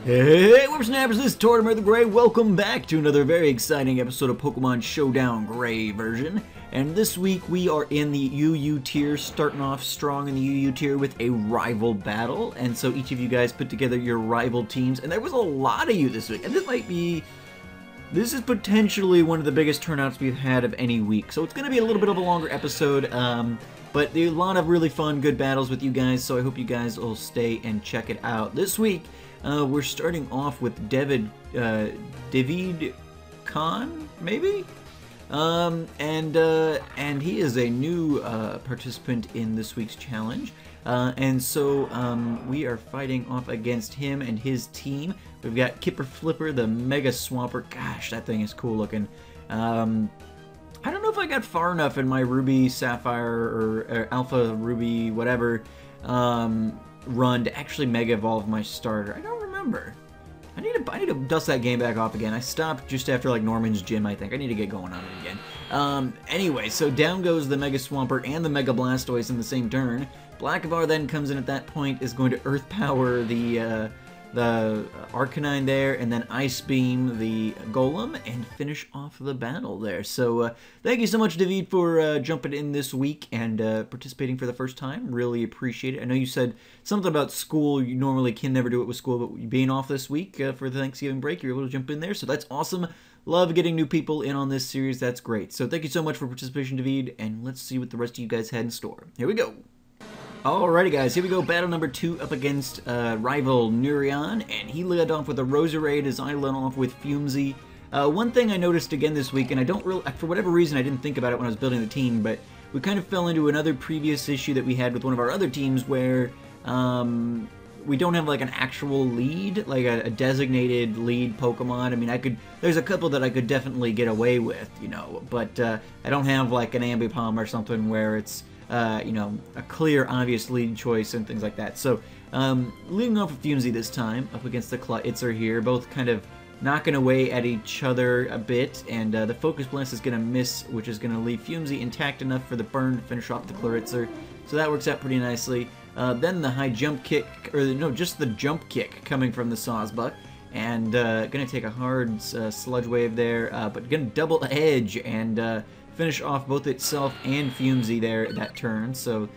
Hey, whippersnappers, this is Tortimer the Gray. Welcome back to another very exciting episode of Pokemon Showdown Gray version. And this week we are in the UU tier, starting off strong in the UU tier with a rival battle. And so each of you guys put together your rival teams. And there was a lot of you this week. And this is potentially one of the biggest turnouts we've had of any week. So it's going to be a little bit of a longer episode. But there are a lot of really fun, good battles with you guys. So I hope you guys will stay and check it out. This week, we're starting off with David Khan, maybe? And he is a new participant in this week's challenge. And so we are fighting off against him and his team. We've got Kipper Flipper, the Mega Swampert. Gosh, that thing is cool looking. I don't know if I got far enough in my Ruby Sapphire or Alpha Ruby whatever run to actually Mega Evolve my starter. I don't remember. I need to dust that game back off again. I stopped just after like Norman's Gym, I think. I need to get going on it again. Anyway, so down goes the Mega Swampert and the Mega Blastoise in the same turn. Blackavar then comes in at that point, is going to Earth Power the Arcanine there, and then Ice Beam the Golem, and finish off the battle there. So thank you so much, David, for jumping in this week and participating for the first time. Really appreciate it. I know you said something about school. You normally can never do it with school, but being off this week for the Thanksgiving break, you're able to jump in there. So that's awesome. Love getting new people in on this series. That's great. So thank you so much for participation, David, and let's see what the rest of you guys had in store. Here we go. Alrighty guys, here we go, battle number 2 up against rival Nurien, and he led off with a Roserade as I led off with Fumzy. One thing I noticed again this week, and I don't really, for whatever reason I didn't think about it when I was building the team, but we kind of fell into another previous issue that we had with one of our other teams where we don't have like an actual lead, like a designated lead Pokemon. I mean, there's a couple that I could definitely get away with, you know, but I don't have like an Ambipom or something where it's you know, a clear, obvious lead choice and things like that. So, leading off with Fumzy this time, up against the Klawitzer here, both kind of knocking away at each other a bit, and the Focus Blast is going to miss, which is going to leave Fumzy intact enough for the burn to finish off the Klawitzer. So that works out pretty nicely. Then the high jump kick, or no, just the jump kick coming from the Sawsbuck, and going to take a hard Sludge Wave there, but going to double edge and finish off both itself and Fumzy there that turn. So,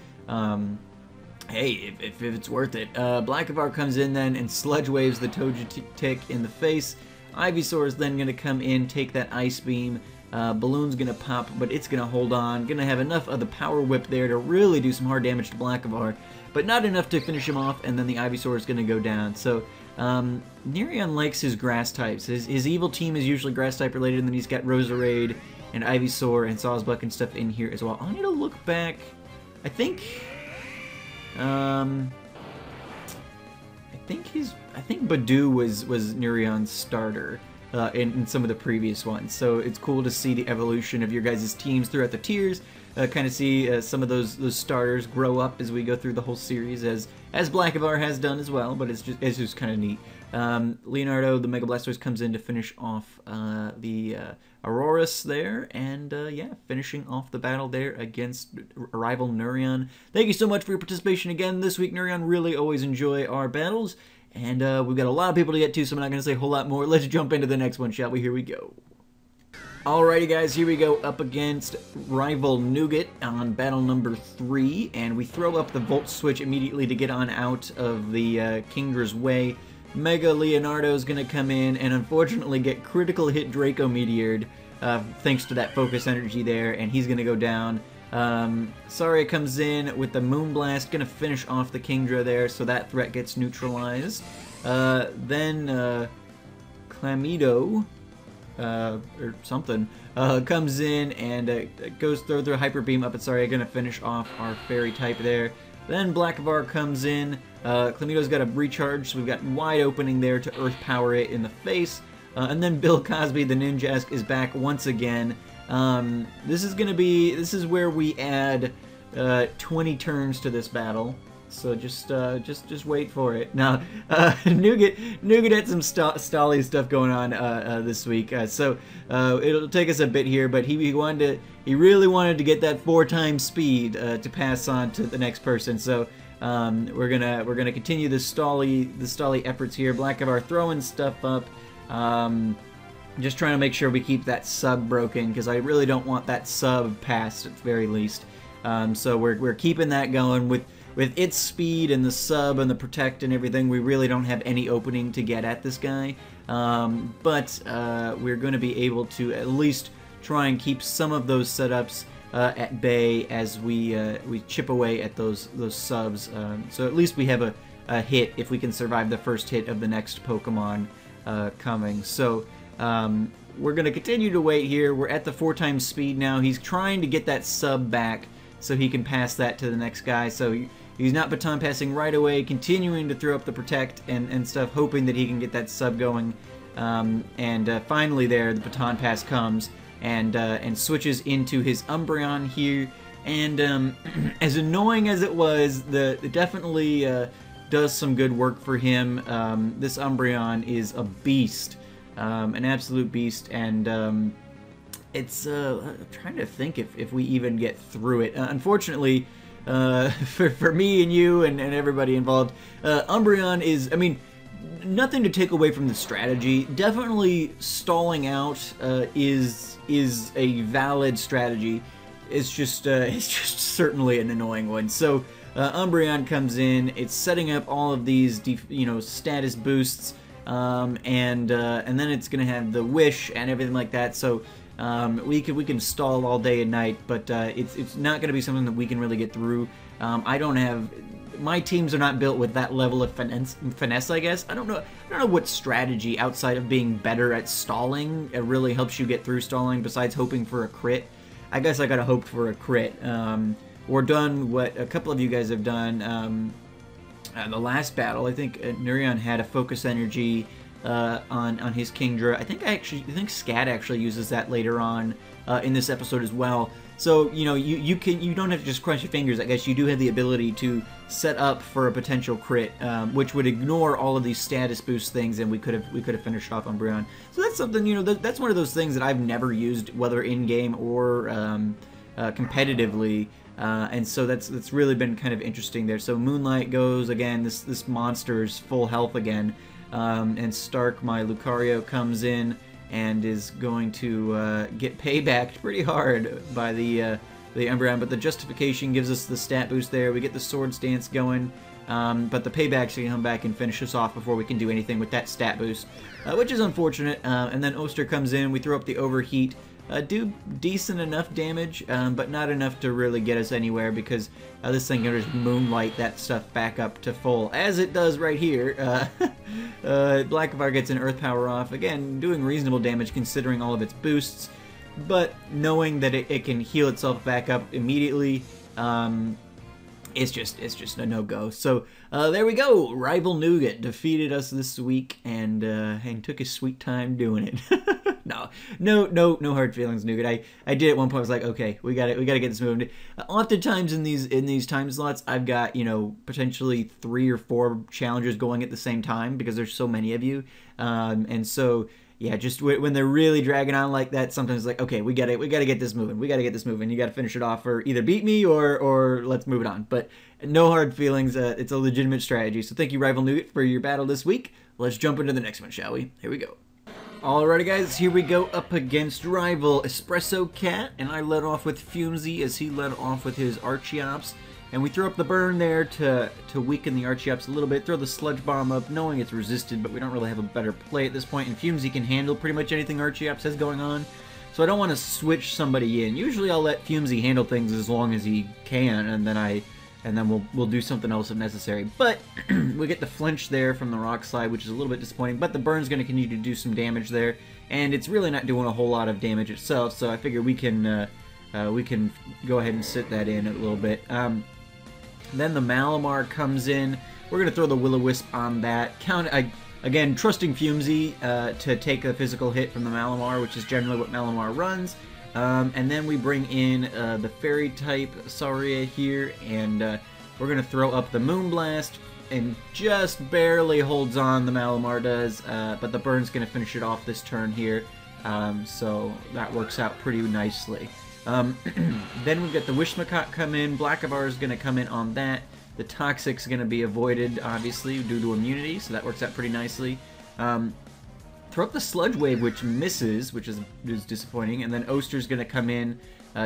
hey, if it's worth it. Blackavar comes in then and Sludge Waves the Togetic in the face. Ivysaur is then going to come in, take that Ice Beam. Balloon's going to pop, but it's going to hold on. Going to have enough of the Power Whip there to really do some hard damage to Blackavar, but not enough to finish him off, and then the Ivysaur is going to go down. So, Nurien likes his grass types. His evil team is usually grass type related, and then he's got Roserade and Ivysaur and Sawsbuck and stuff in here as well. I need to look back. I think Badoo was Nurien's starter in some of the previous ones. So it's cool to see the evolution of your guys' teams throughout the tiers. Kind of see some of those starters grow up as we go through the whole series, as Blackavar has done as well. But it's just kind of neat. Leonardo, the Mega Blastoise, comes in to finish off the Aurorus there, and yeah, finishing off the battle there against rival Nurien. Thank you so much for your participation again this week, Nurien. Really always enjoy our battles, and we've got a lot of people to get to, so I'm not going to say a whole lot more. Let's jump into the next one, shall we? Here we go. Alrighty guys, here we go up against rival Nougat on battle number 3, and we throw up the Volt Switch immediately to get on out of the Kinger's way. Mega Leonardo is going to come in and unfortunately get critical hit Draco Meteored thanks to that focus energy there, and he's going to go down. Saria comes in with the Moonblast, going to finish off the Kingdra there, so that threat gets neutralized. Then Clamido, or something, comes in and goes through the Hyper Beam up at Saria, going to finish off our Fairy type there. Then Blackavar comes in. Clamido's got a recharge, so we've got wide opening there to Earth Power it in the face. And then Bill Cosby, the Ninjask, is back once again. This is where we add 20 turns to this battle. So just wait for it. Now, Nougat had some Stolly stuff going on this week, so it'll take us a bit here. But he really wanted to get that 4 times speed to pass on to the next person. So we're gonna continue the stally efforts here. Blackavar throwing stuff up. Just trying to make sure we keep that sub broken, because I really don't want that sub passed at the very least. So we're keeping that going with its speed and the sub and the protect and everything. We really don't have any opening to get at this guy, but we're going to be able to at least try and keep some of those setups at bay as we chip away at those subs. So at least we have a hit if we can survive the first hit of the next Pokemon coming. So we're going to continue to wait here. We're at the 4 times speed now. He's trying to get that sub back so he can pass that to the next guy. So he's not baton passing right away, continuing to throw up the protect and stuff, hoping that he can get that sub going. Finally there, the baton pass comes and switches into his Umbreon here. And as annoying as it was, it definitely does some good work for him. This Umbreon is a beast. An absolute beast, and it's I'm trying to think if we even get through it. Unfortunately, for me and you and everybody involved, Umbreon is, I mean, nothing to take away from the strategy. Definitely stalling out is a valid strategy. It's just certainly an annoying one. So Umbreon comes in. It's setting up all of these status boosts. And then it's gonna have the wish and everything like that. So we can stall all day and night, but it's not gonna be something that we can really get through. My teams are not built with that level of finesse, I guess. I don't know what strategy outside of being better at stalling really helps you get through stalling besides hoping for a crit. I guess I gotta hope for a crit. Or done what a couple of you guys have done. The last battle, I think Nurien had a focus energy on his Kingdra. I think Scad actually uses that later on in this episode as well. So you don't have to just crunch your fingers. I guess you do have the ability to set up for a potential crit, which would ignore all of these status boost things, and we could have finished off Umbreon. So that's something that's one of those things that I've never used, whether in game or competitively. And so that's really been kind of interesting there. So Moonlight goes again. This monster's full health again, and Stark, my Lucario, comes in and is going to get paybacked pretty hard by the Umbreon. But the justification gives us the stat boost there. We get the Swords Dance going, but the payback's gonna come back and finish us off before we can do anything with that stat boost, which is unfortunate. And then Oster comes in. We throw up the Overheat. Do decent enough damage, but not enough to really get us anywhere, because this thing can just Moonlight that stuff back up to full, as it does right here. Blackavar gets an Earth Power off, again, doing reasonable damage considering all of its boosts, but knowing that it can heal itself back up immediately, it's just a no-go. So there we go. Rival Nougat defeated us this week and took his sweet time doing it. No hard feelings, Nougat. I did at one point. I was like, okay, we got to get this moving. Oftentimes in these time slots, I've got potentially 3 or 4 challengers going at the same time because there's so many of you, and so. Yeah, just when they're really dragging on like that, sometimes it's like, okay, we gotta get this moving. We gotta get this moving. You gotta finish it off, or either beat me or let's move it on. But no hard feelings. It's a legitimate strategy. So thank you, Rival Nougat, for your battle this week. Let's jump into the next one, shall we? Here we go. Alrighty, guys, here we go up against Rival Espresso Cat, and I led off with Fumzy as he led off with his Archeops. And we throw up the burn there to weaken the Archeops a little bit, throw the Sludge Bomb up, knowing it's resisted, but we don't really have a better play at this point, and Fumzy can handle pretty much anything Archeops has going on, so I don't want to switch somebody in. Usually I'll let Fumzy handle things as long as he can, and then we'll do something else if necessary. But we get the flinch there from the Rock Slide, which is a little bit disappointing, but the burn's going to continue to do some damage there, and it's really not doing a whole lot of damage itself, so I figure we can go ahead and sit that in a little bit. Then the Malamar comes in. We're going to throw the Will-O-Wisp on that. Again, trusting Fumzy to take a physical hit from the Malamar, which is generally what Malamar runs. And then we bring in the Fairy-type Saria here, and we're going to throw up the Moonblast, and just barely holds on, the Malamar does, but the burn's going to finish it off this turn here, so that works out pretty nicely. Then we've got the Wishmacotte come in. Blackavar is going to come in on that. The Toxic's going to be avoided, obviously, due to immunity, so that works out pretty nicely. Throw up the Sludge Wave, which misses, which is disappointing, and then Oster's going to come in,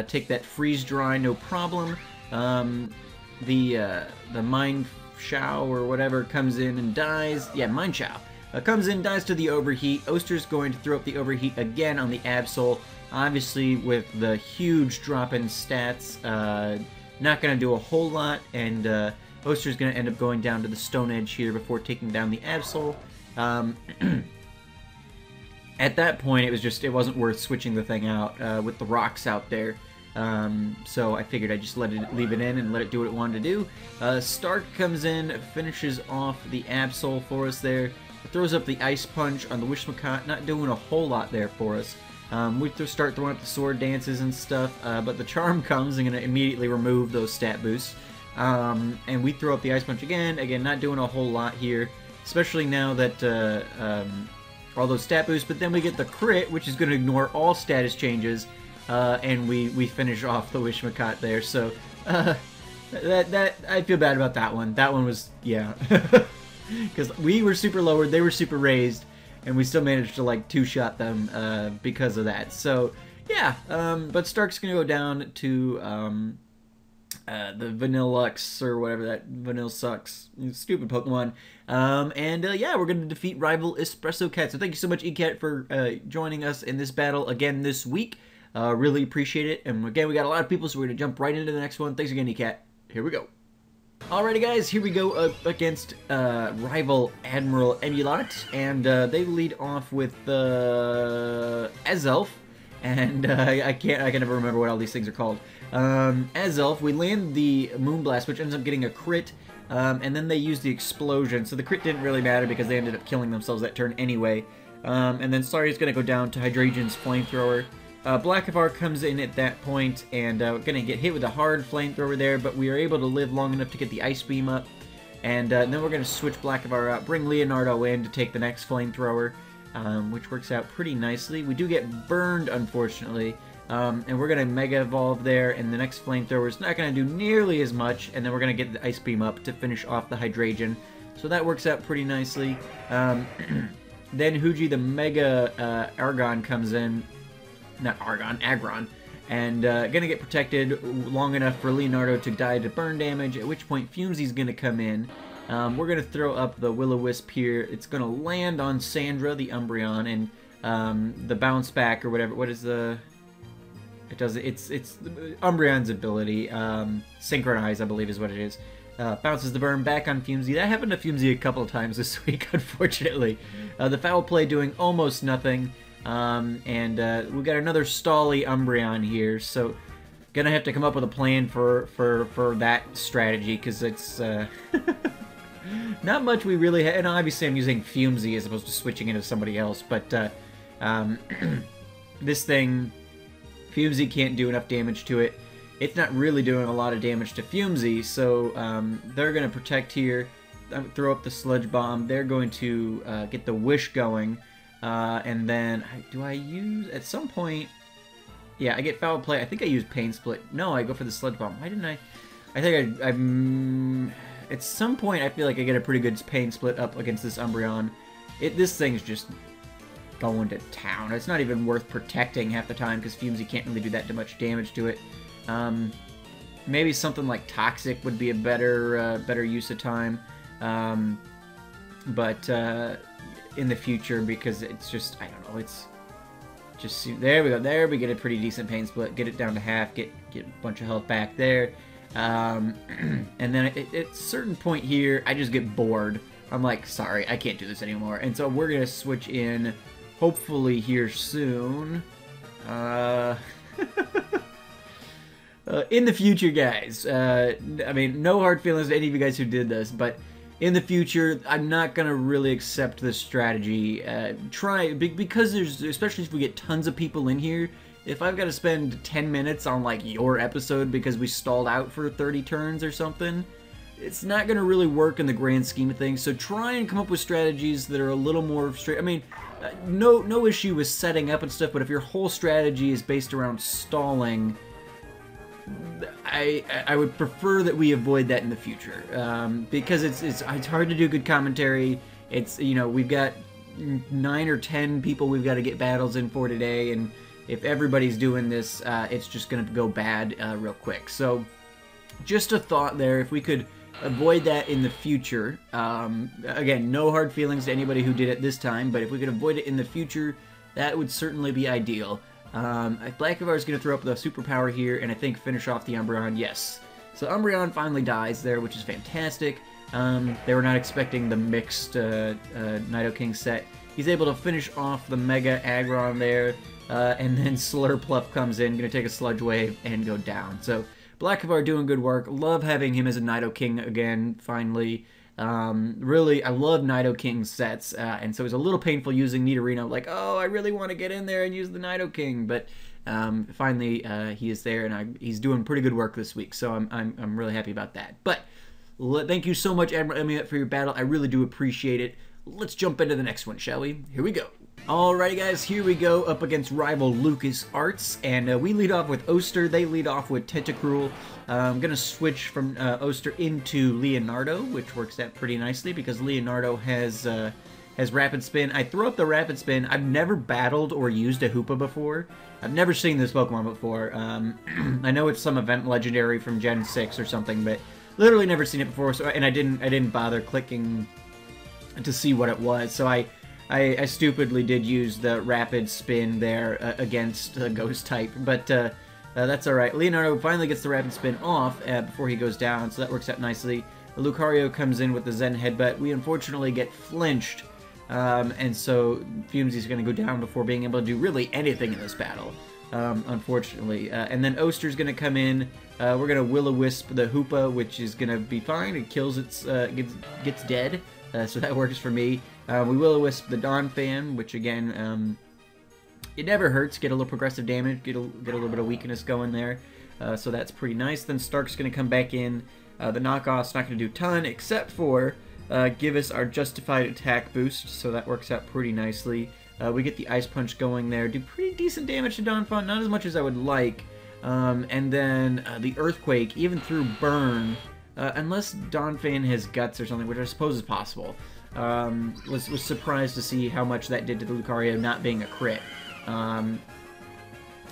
take that Freeze Dry, no problem. The Mind Shao or whatever comes in and dies. Yeah, Mind Shao. Comes in, dies to the Overheat. Oster's going to throw up the Overheat again on the Absol. Obviously, with the huge drop in stats, not going to do a whole lot, and Oster's going to end up going down to the Stone Edge here before taking down the Absol. At that point, it wasn't worth switching the thing out with the rocks out there. So I figured I'd just leave it in and let it do what it wanted to do. Stark comes in, finishes off the Absol for us there. Throws up the Ice Punch on the Wishmacat, not doing a whole lot there for us. We start throwing up the Sword Dances and stuff, but the Charm comes and going to immediately remove those stat boosts. And we throw up the Ice Punch again, not doing a whole lot here, especially now that all those stat boosts, but then we get the crit, which is going to ignore all status changes, and we finish off the Wishmacat there, so that I feel bad about that one. That one was, yeah. Because we were super lowered, they were super raised, and we still managed to, like, two-shot them because of that. So, yeah, but Stark's going to go down to the Vanillux, or whatever that Vanilla sucks. Stupid Pokemon. Yeah, we're going to defeat rival Espresso Cat. So thank you so much, eCat, for joining us in this battle again this week. Really appreciate it. And again, we got a lot of people, so we're going to jump right into the next one. Thanks again, eCat. Here we go. Alrighty guys, here we go up against rival Admiral Emulat, and they lead off with Azelf, and I can never remember what all these things are called. Azelf, we land the Moonblast, which ends up getting a crit, and then they use the Explosion, so the crit didn't really matter because they ended up killing themselves that turn anyway. And then Sari's going to go down to Hydreigon's Flamethrower. Blackavar comes in at that point, and we're going to get hit with a hard flamethrower there, but we are able to live long enough to get the Ice Beam up, and then we're going to switch Blackavar out, bring Leonardo in to take the next flamethrower, which works out pretty nicely. We do get burned, unfortunately, and we're going to Mega Evolve there, and the next flamethrower is not going to do nearly as much, and then we're going to get the Ice Beam up to finish off the Hydreigon, so that works out pretty nicely. Then Huji, the Mega Argon, comes in. Not Argon, Aggron, and gonna get protected long enough for Leonardo to die to burn damage, at which point Fumesy's gonna come in. We're gonna throw up the Will-O-Wisp here. It's gonna land on Sandra, the Umbreon, and the bounce back or whatever. What is the... It does... It's Umbreon's ability. Synchronize, I believe is what it is. Bounces the burn back on Fumesy. That happened to Fumesy a couple of times this week, unfortunately. The Foul Play doing almost nothing. We got another stally Umbreon here, so gonna have to come up with a plan for that strategy, because it's not much we really have. And obviously I'm using Fumesy as opposed to switching into somebody else, but this thing, Fumesy can't do enough damage to it. It's not really doing a lot of damage to Fumesy, so they're gonna protect here, throw up the Sludge Bomb. They're going to get the Wish going. And then, do I use, at some point, yeah, I get Foul Play. I think I use Pain Split. No, I go for the Sludge Bomb. Why didn't I think at some point, I feel like I get a pretty good Pain Split up against this Umbreon. This thing's just going to town. It's not even worth protecting half the time, because Fumesy can't really do that much damage to it. Maybe something like Toxic would be a better use of time. In the future, because it's just, I don't know, it's just, there we go, there we get a pretty decent Pain Split, get it down to half, get a bunch of health back there, and then at a certain point here, I just get bored. I'm like, sorry, I can't do this anymore, and so we're gonna switch in, hopefully here soon, in the future, guys. I mean, no hard feelings to any of you guys who did this, but in the future, I'm not going to really accept this strategy. Because there's, especially if we get tons of people in here, if I've got to spend 10 minutes on, like, your episode because we stalled out for 30 turns or something, it's not going to really work in the grand scheme of things. So try and come up with strategies that are a little more straight. I mean, no issue with setting up and stuff, but if your whole strategy is based around stalling, I would prefer that we avoid that in the future, because it's hard to do good commentary. It's, you know, we've got 9 or 10 people we've got to get battles in for today, and if everybody's doing this, it's just going to go bad real quick. So just a thought there, if we could avoid that in the future. Again, no hard feelings to anybody who did it this time, but if we could avoid it in the future, that would certainly be ideal. Blackavar is going to throw up the superpower here, and I think finish off the Umbreon. Yes. So Umbreon finally dies there, which is fantastic. They were not expecting the mixed Nidoking set. He's able to finish off the Mega Aggron there, and then Slurpluff comes in, going to take a Sludge Wave and go down. So Blackavar doing good work. Love having him as a Nidoking again, finally. Really, I love Nidoking sets, and so it's a little painful using Nidorino. Like, oh, I really want to get in there and use the Nidoking, but finally he is there, and he's doing pretty good work this week. So I'm really happy about that. But thank you so much, Admiral Emiette, for your battle. I really do appreciate it. Let's jump into the next one, shall we? Here we go. Alrighty guys, here we go up against rival LucasArts, and we lead off with Oster, they lead off with Tentacruel. I'm going to switch from Oster into Leonardo, which works out pretty nicely because Leonardo has Rapid Spin. I throw up the Rapid Spin. I've never battled or used a Hoopa before. I've never seen this Pokemon before. I know it's some event legendary from Gen 6 or something, but literally never seen it before, so, and I didn't bother clicking to see what it was, so I stupidly did use the Rapid Spin there against Ghost type, but that's alright. Leonardo finally gets the Rapid Spin off before he goes down, so that works out nicely. Lucario comes in with the Zen Headbutt. We unfortunately get flinched, and so Fumesy's going to go down before being able to do really anything in this battle, unfortunately. And then Oster's going to come in. We're going to Will-O-Wisp the Hoopa, which is going to be fine. It kills its, gets dead, so that works for me. We Will-O-Wisp the Donphan, which again, it never hurts. Get a little progressive damage, get a little bit of weakness going there, so that's pretty nice. Then Stark's going to come back in. The knockoff's not going to do a ton, except for give us our justified attack boost, so that works out pretty nicely. We get the Ice Punch going there, do pretty decent damage to Donphan, not as much as I would like. And then the Earthquake, even through Burn, unless Donphan has Guts or something, which I suppose is possible. Was surprised to see how much that did to the Lucario not being a crit.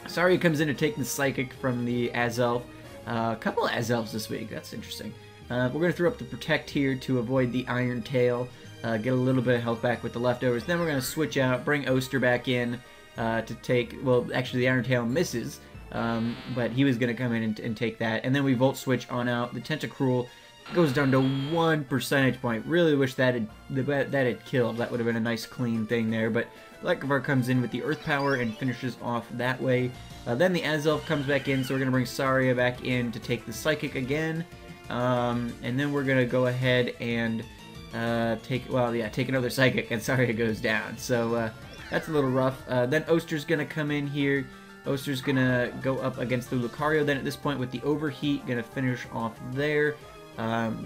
Saria comes in to take the Psychic from the Azelf. A couple of Azelfs this week, that's interesting. We're going to throw up the Protect here to avoid the Iron Tail, get a little bit of health back with the leftovers. Then we're going to switch out, bring Oster back in to take, well, actually the Iron Tail misses, but he was going to come in and take that. And then we Volt Switch on out. The Tentacruel goes down to 1 percentage point. Really wish that had killed. That would have been a nice clean thing there, but Blackavar comes in with the Earth Power and finishes off that way. Then the Azelf comes back in, so we're going to bring Saria back in to take the Psychic again. And then we're going to go ahead and take another Psychic, and Saria goes down. So that's a little rough. Then Oster's going to come in here. Oster's going to go up against the Lucario then at this point with the Overheat, going to finish off there.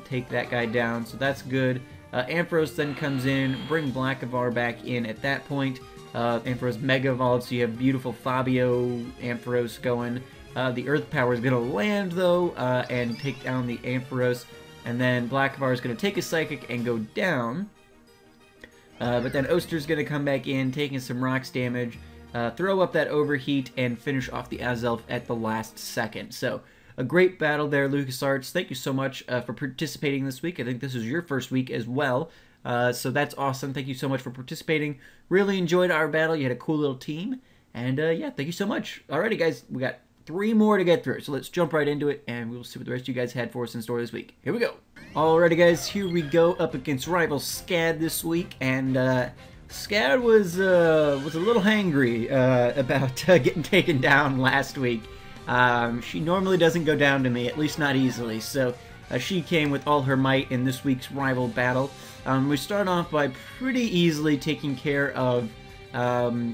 Take that guy down, so that's good. Ampharos then comes in, bring Blackavar back in at that point. Ampharos Mega Evolved, so you have beautiful Fabio Ampharos going. The Earth Power is going to land, though, and take down the Ampharos. And then Blackavar is going to take a Psychic and go down. But then Oster's going to come back in, taking some Rocks damage, throw up that Overheat, and finish off the Azelf at the last second. So, a great battle there, LucasArts. Thank you so much for participating this week. I think this is your first week as well. So that's awesome. Thank you so much for participating. Really enjoyed our battle. You had a cool little team. And yeah, thank you so much. Alrighty, guys. We got 3 more to get through. So let's jump right into it, and we'll see what the rest of you guys had for us in store this week. Here we go. Alrighty, guys. Here we go up against rival Scad this week. And Scad was a little hangry about getting taken down last week. She normally doesn't go down to me, at least not easily, so she came with all her might in this week's rival battle. We start off by pretty easily taking care of that,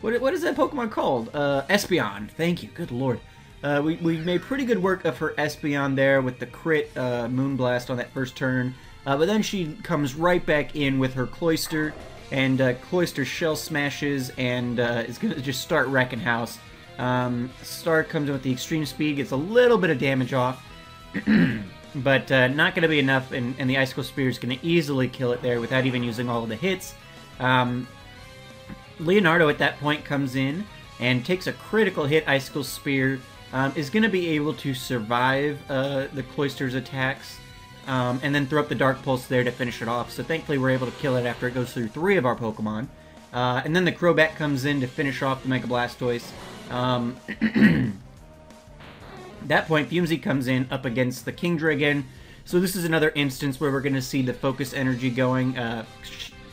what is that Pokemon called? Espeon, thank you, good lord. We made pretty good work of her Espeon there with the crit Moonblast on that first turn, but then she comes right back in with her Cloyster, and Cloyster shell smashes and is going to just start wrecking house. Star comes in with the extreme speed, gets a little bit of damage off, but not going to be enough, and the Icicle Spear is going to easily kill it there without even using all of the hits. Leonardo at that point comes in and takes a critical hit. Icicle Spear is going to be able to survive the Cloyster's attacks, and then throw up the Dark Pulse there to finish it off. So thankfully we're able to kill it after it goes through 3 of our Pokemon. And then the Crobat comes in to finish off the Mega Blastoise. That point, Fumsy comes in up against the Kingdra again. So this is another instance where we're going to see the Focus Energy going.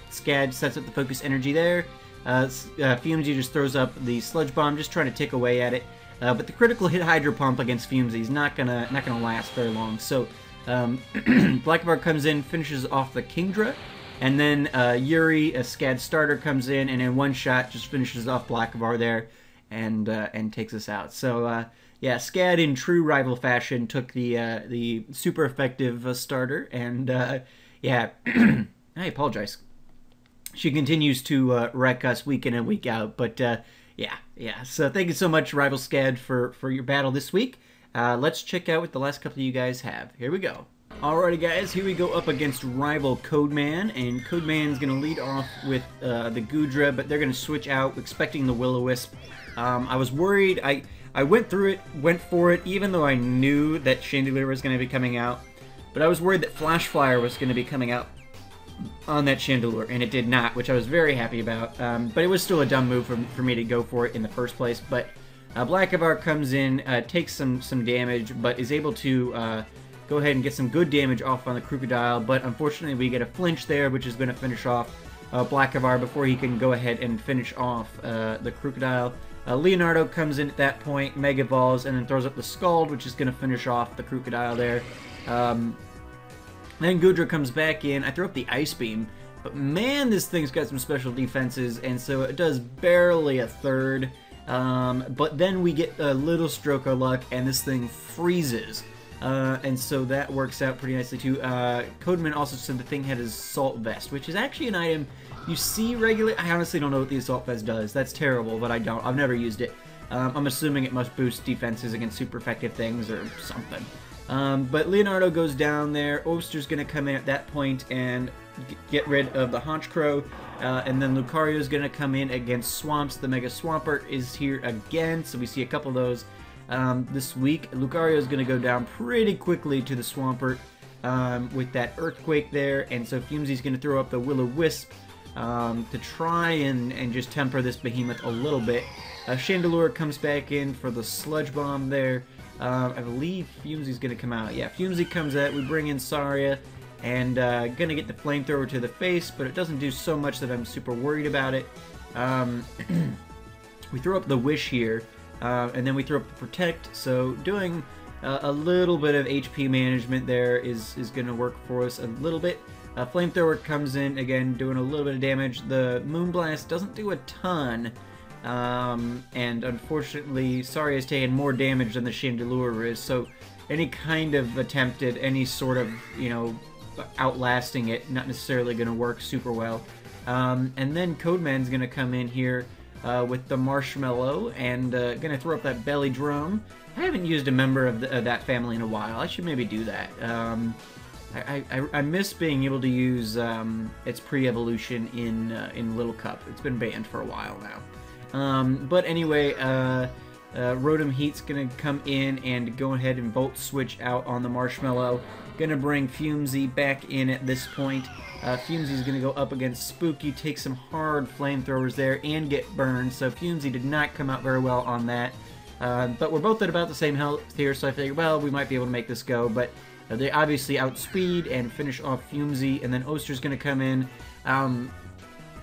Scad sets up the Focus Energy there. Fumsy just throws up the Sludge Bomb, just trying to tick away at it. But the critical hit Hydro Pump against Fumsy is not gonna last very long. So Blackbar comes in, finishes off the Kingdra, and then Yuri, a Scad starter, comes in and in one shot just finishes off Blackbar there, and takes us out. So yeah, Scad in true rival fashion took the super effective starter, and yeah, I apologize. She continues to wreck us week in and week out, but yeah. So thank you so much, Rival Scad, for your battle this week. Let's check out what the last couple of you guys have. Here we go. Alrighty, guys, here we go up against Rival Codeman, and Codeman's going to lead off with the Goodra, but they're going to switch out, expecting the Will-O-Wisp. I was worried. I went through it, went for it, even though I knew that Chandelure was going to be coming out, but I was worried that Flash Fire was going to be coming out on that Chandelure, and it did not, which I was very happy about. But it was still a dumb move for me to go for it in the first place. But Blackavar comes in, takes some damage, but is able to go ahead and get some good damage off on the Crocodile. But unfortunately, we get a flinch there, which is going to finish off Blackavar before he can go ahead and finish off the Crocodile. Leonardo comes in at that point, Mega Evolves, and then throws up the Scald, which is going to finish off the Crocodile there. Then Goodra comes back in. I throw up the Ice Beam, but man, this thing's got some special defenses, and so it does barely a third. But then we get a little stroke of luck, and this thing freezes. And so that works out pretty nicely too. Codeman also said the thing had his Assault Vest, which is actually an item you see regularly. I honestly don't know what the Assault Vest does. That's terrible, but I don't. I've never used it. I'm assuming it must boost defenses against super effective things or something. But Leonardo goes down there. Oster's going to come in at that point and get rid of the Honchkrow. And then Lucario's going to come in against Swamps. The Mega Swampert is here again, so we see a couple of those this week. Lucario's going to go down pretty quickly to the Swampert with that Earthquake there. And so Fumsy's going to throw up the Will-O-Wisp to try and just temper this behemoth a little bit. Chandelure comes back in for the Sludge Bomb there. I believe Fumsy's going to come out. Yeah, Fumsy comes out. We bring in Saria, and going to get the Flamethrower to the face, but it doesn't do so much that I'm super worried about it. We throw up the Wish here, and then we throw up the Protect, so doing a little bit of HP management there is going to work for us a little bit. Flamethrower comes in, again, doing a little bit of damage. The Moonblast doesn't do a ton. And unfortunately, Saria has taken more damage than the Chandelure is, so any kind of attempt at any sort of, you know, outlasting it, not necessarily going to work super well. And then Codeman's going to come in here with the Marshmallow and going to throw up that Belly Drum. I haven't used a member of that family in a while. I should maybe do that. I miss being able to use its pre-evolution in Little Cup. It's been banned for a while now. But anyway, Rotom Heat's gonna come in and go ahead and Volt Switch out on the Marshmallow. Gonna bring Fumsy back in at this point. Fumsy's gonna go up against Spooky, take some hard flamethrowers there, and get burned. So Fumsy did not come out very well on that. But we're both at about the same health here, so I figured, well, we might be able to make this go. But they obviously outspeed and finish off Fumsy, and then Oster's gonna come in.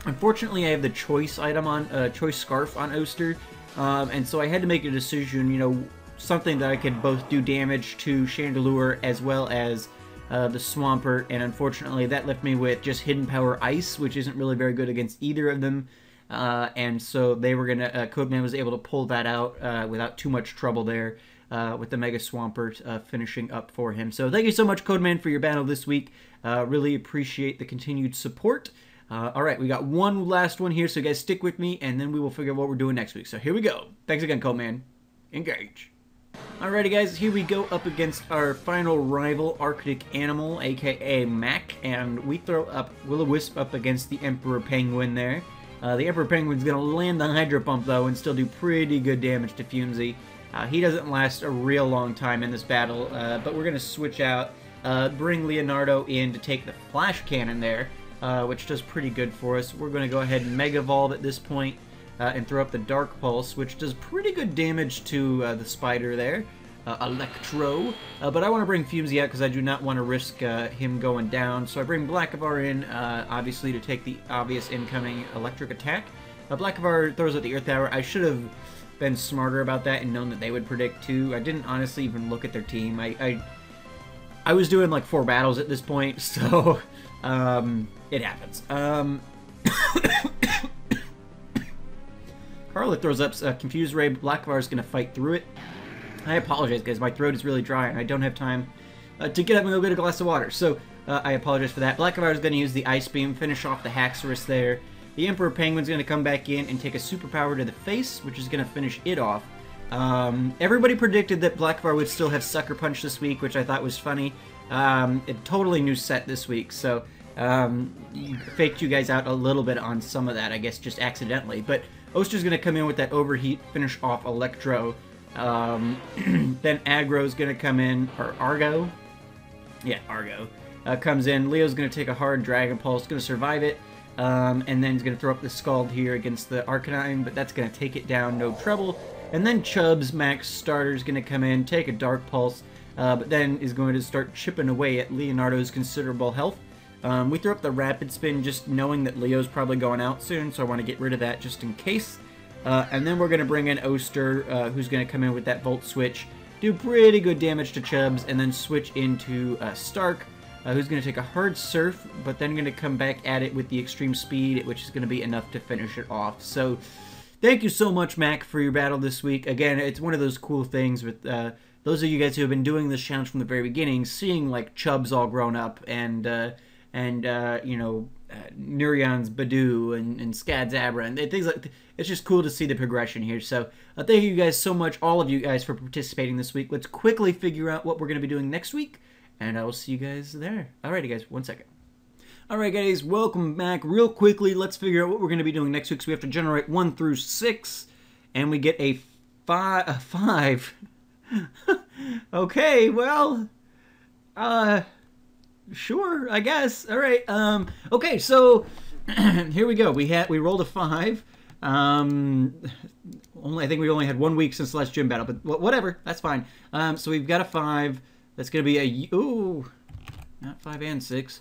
Unfortunately, I have the Choice item on, Choice Scarf on Oster, and so I had to make a decision, you know, something that I could both do damage to Chandelure as well as the Swampert, and unfortunately that left me with just Hidden Power Ice, which isn't really very good against either of them, and so they were gonna, Codeman was able to pull that out without too much trouble there, with the Mega Swampert finishing up for him. So thank you so much, Codeman, for your battle this week. Really appreciate the continued support. Alright, we got one last one here, so guys stick with me, and then we will figure out what we're doing next week. So here we go. Thanks again, Codeman. Engage. Alrighty guys, here we go up against our final rival, Arctic Animal, aka Mac, and we throw up Will-O-Wisp up against the Emperor Penguin there. The Emperor Penguin's going to land the Hydro Pump though and still do pretty good damage to Fumsy. He doesn't last a real long time in this battle, but we're going to switch out, bring Leonardo in to take the Flash Cannon there, which does pretty good for us. We're going to go ahead and Mega Evolve at this point. And throw up the Dark Pulse, which does pretty good damage to the Spider there. Electro. But I want to bring Fumsy out because I do not want to risk him going down. So I bring Blackavar in, obviously, to take the obvious incoming electric attack. Blackavar throws out the Earth Power. I should have been smarter about that and known that they would predict too. I didn't honestly even look at their team. I was doing like 4 battles at this point, so it happens. Carla throws up Confused Ray. Blackavar is going to fight through it. I apologize, guys. My throat is really dry, and I don't have time to get up and go get a glass of water. So, I apologize for that. Blackavar is going to use the Ice Beam, finish off the Haxorus there. The Emperor Penguin's going to come back in and take a Superpower to the face, which is going to finish it off. Everybody predicted that Blackavar would still have Sucker Punch this week, which I thought was funny. A totally new set this week, so faked you guys out a little bit on some of that, I guess, just accidentally. But Oster's going to come in with that Overheat, finish off Electro. Then Aggro's going to come in, or Argo. Yeah, Argo. Comes in. Leo's going to take a hard Dragon Pulse, going to survive it. And then he's going to throw up the Scald here against the Arcanine, but that's going to take it down, no trouble. And then Chubbs, Max Starter, is going to come in, take a Dark Pulse, but then is going to start chipping away at Leonardo's considerable health. We throw up the Rapid Spin just knowing that Leo's probably going out soon, so I want to get rid of that just in case. And then we're going to bring in Oster, who's going to come in with that Volt Switch, do pretty good damage to Chubbs, and then switch into Stark, who's going to take a hard Surf, but then going to come back at it with the Extreme Speed, which is going to be enough to finish it off. So, thank you so much, Mac, for your battle this week. Again, it's one of those cool things with those of you guys who have been doing this challenge from the very beginning, seeing, like, Chubbs all grown up, and you know, Nurien's Badoo and Scad's Abra, and things like it's just cool to see the progression here. So thank you guys so much, all of you guys, for participating this week. Let's quickly figure out what we're going to be doing next week, and I will see you guys there. Alrighty, guys, 1 second. Alright, guys, welcome back. Real quickly, let's figure out what we're going to be doing next week. So we have to generate 1 through 6, and we get a 5. Okay, well, sure, I guess. All right. Okay, so here we go. We rolled a 5. I think we only had 1 week since the last gym battle, but whatever. That's fine. So we've got a 5. That's gonna be a not 5 and 6,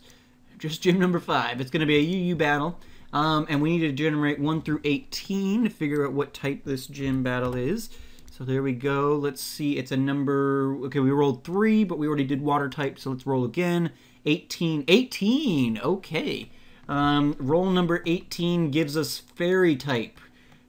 just gym number 5. It's gonna be a UU battle. And we need to generate 1 through 18 to figure out what type this gym battle is. So there we go. Let's see. It's a number. Okay, we rolled 3, but we already did water type, so let's roll again. 18. 18! Okay. Roll number 18 gives us Fairy type.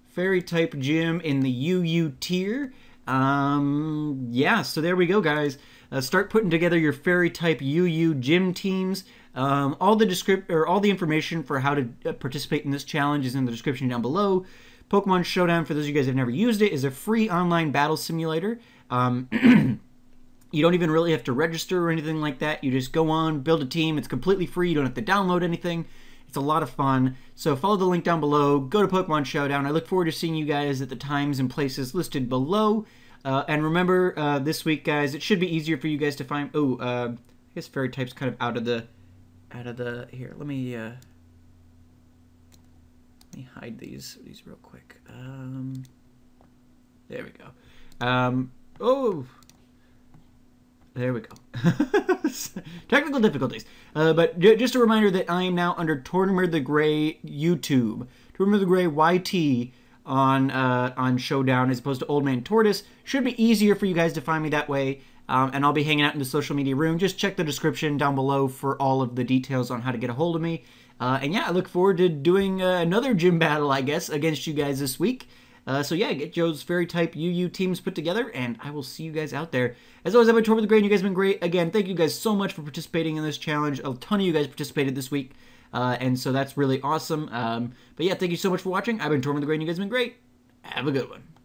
Fairy type gym in the UU tier. Yeah, so there we go, guys. Start putting together your Fairy type UU gym teams. All the information for how to participate in this challenge is in the description down below. Pokemon Showdown, for those of you guys who have never used it, is a free online battle simulator. You don't even really have to register or anything like that. You just go on, build a team. It's completely free. You don't have to download anything. It's a lot of fun. So follow the link down below. Go to Pokemon Showdown. I look forward to seeing you guys at the times and places listed below. And remember, this week, guys, it should be easier for you guys to find... I guess Fairy type's kind of out of the... Here, let me hide these real quick. There we go. There we go. Technical difficulties. But just a reminder that I am now under Tortimer the Gray YouTube. Tortimer the Gray YT on Showdown as opposed to Old Man Tortoise. Should be easier for you guys to find me that way. And I'll be hanging out in the social media room. Just check the description down below for all of the details on how to get a hold of me. And yeah, I look forward to doing another gym battle, I guess, against you guys this week. So yeah, get Joe's Fairy type UU teams put together, and I will see you guys out there. As always, I've been Tortoise the Great, and you guys have been great. Again, thank you guys so much for participating in this challenge. A ton of you guys participated this week. and so that's really awesome. But yeah, thank you so much for watching. I've been Tortimer the Great, and you guys have been great. Have a good one.